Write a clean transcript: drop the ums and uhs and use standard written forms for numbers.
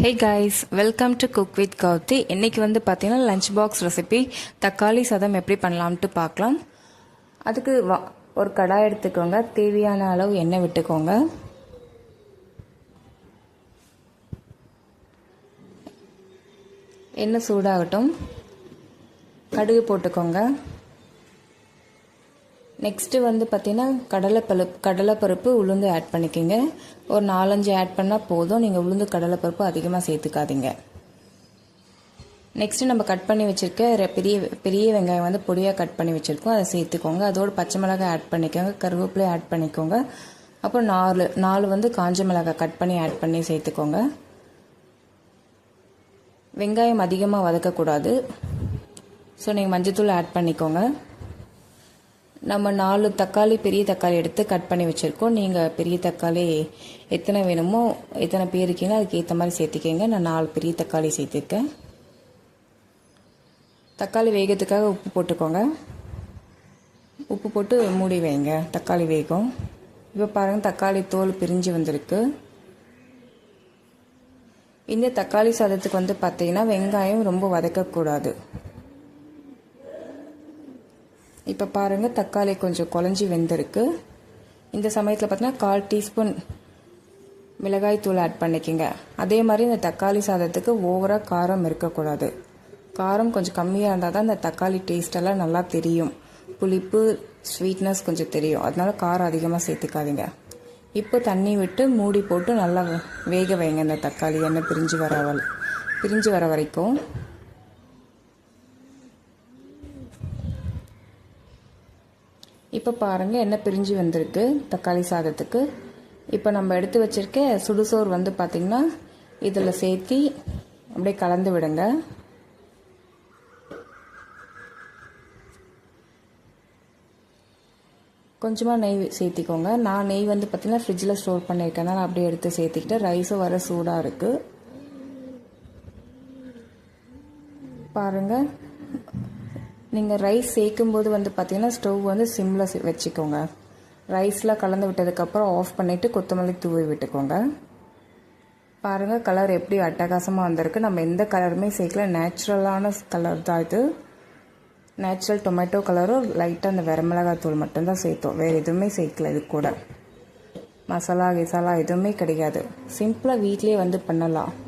Hey guys, welcome to cook with Gowthi. இன்றைக்கி வந்து பார்த்தீங்கன்னா லஞ்ச் பாக்ஸ் ரெசிபி தக்காளி சாதம் எப்படி பண்ணலாம்ட்டு பார்க்கலாம். அதுக்கு ஒரு கடாய் எடுத்துக்கோங்க. தேவையான அளவு எண்ணெய் விட்டுக்கோங்க. எண்ணெய் சூடாகட்டும். கடுகு போட்டுக்கோங்க. நெக்ஸ்ட்டு வந்து பார்த்திங்கன்னா கடலைப்பருப்பு உளுந்து ஆட் பண்ணிக்கோங்க. ஒரு 4-5 ஆட் பண்ணால் போதும். நீங்கள் உளுந்து கடலைப்பருப்பு அதிகமாக சேர்த்துக்காதீங்க. நெக்ஸ்ட்டு நம்ம கட் பண்ணி வச்சுருக்க பெரிய வெங்காயம் வந்து பொடியாக கட் பண்ணி வச்சுருக்கோம், அதை சேர்த்துக்கோங்க. அதோடு பச்சை மிளகாய் ஆட் பண்ணிக்கோங்க, கருவேப்பிலை ஆட் பண்ணிக்கோங்க. அப்புறம் 4 வந்து காஞ்ச மிளகாய் கட் பண்ணி ஆட் பண்ணி சேர்த்துக்கோங்க. வெங்காயம் அதிகமாக வதக்கக்கூடாது, ஸோ நீங்கள் மஞ்சத்தூள் ஆட் பண்ணிக்கோங்க. நம்ம 4 தக்காளி பெரிய தக்காளி எடுத்து கட் பண்ணி வச்சுருக்கோம். நீங்கள் பெரிய தக்காளி எத்தனை வேணுமோ, எத்தனை பேர் இருக்கீங்களோ அதுக்கு ஏற்ற மாதிரி சேர்த்துக்கங்க. நான் 4 பெரிய தக்காளி சேர்த்துருக்கேன். தக்காளி வேகத்துக்காக உப்பு போட்டுக்கோங்க. உப்பு போட்டு மூடி வைங்க, தக்காளி வேகும். இப்போ பாருங்கள், தக்காளி தோல் பிரிஞ்சு வந்திருக்கு. இந்த தக்காளி சாதத்துக்கு வந்து பார்த்தீங்கன்னா வெங்காயம் ரொம்ப வதக்கக்கூடாது. இப்போ பாருங்கள், தக்காளி கொஞ்சம் குழஞ்சி வெந்திருக்கு. இந்த சமயத்தில் பார்த்தீங்கன்னா 1/4 டீஸ்பூன் மிளகாய் தூள் ஆட் பண்ணிக்கோங்க. அதே மாதிரி இந்த தக்காளி சாதத்துக்கு ஓவராக காரம் இருக்கக்கூடாது. காரம் கொஞ்சம் கம்மியாக இருந்தால் தான் இந்த தக்காளி டேஸ்டெல்லாம் நல்லா தெரியும். புளிப்பு ஸ்வீட்னஸ் கொஞ்சம் தெரியும். அதனால காரம் அதிகமாக சேர்த்துக்காதீங்க. இப்போ தண்ணி விட்டு மூடி போட்டு நல்லா வேக வைங்க. இந்த தக்காளி எண்ணெய் பிரிஞ்சு வர வரைக்கும். இப்போ பாருங்கள், எண்ணெய் பிரிஞ்சு வந்திருக்கு தக்காளி சாதத்துக்கு. இப்போ நம்ம எடுத்து வச்சுருக்க சுடுசோறு வந்து பார்த்திங்கன்னா இதில் சேர்த்தி அப்படியே கலந்து விடுங்க. கொஞ்சமாக நெய் சேர்த்திக்கோங்க. நான் நெய் வந்து பார்த்திங்கன்னா ஃப்ரிட்ஜில் ஸ்டோர் பண்ணியிருக்கேன், அப்படியே எடுத்து சேர்த்திக்கிட்டு. ரைஸும் வர சூடாக இருக்குது பாருங்கள். நீங்கள் ரைஸ் சேர்க்கும்போது வந்து பார்த்திங்கன்னா ஸ்டவ் வந்து சிம்மில் வச்சுக்கோங்க. ரைஸில் கலந்து விட்டதுக்கப்புறம் ஆஃப் பண்ணிவிட்டு கொத்தமல்லி தூவி விட்டுக்கோங்க. பாருங்கள், கலர் எப்படி அட்டகாசமாக வந்திருக்கு. நம்ம எந்த கலருமே சேர்க்கல, நேச்சுரலான கலர் தான் இது. நேச்சுரல் டொமேட்டோ கலரும் லைட்டாக அந்த வரமிளகாய் தூள் மட்டும்தான் சேர்த்தோம், வேறு எதுவுமே சேர்க்கல. இது கூட மசாலா கிசாலா எதுவுமே கிடையாது. சிம்பிளாக வீட்லேயே வந்து பண்ணலாம்.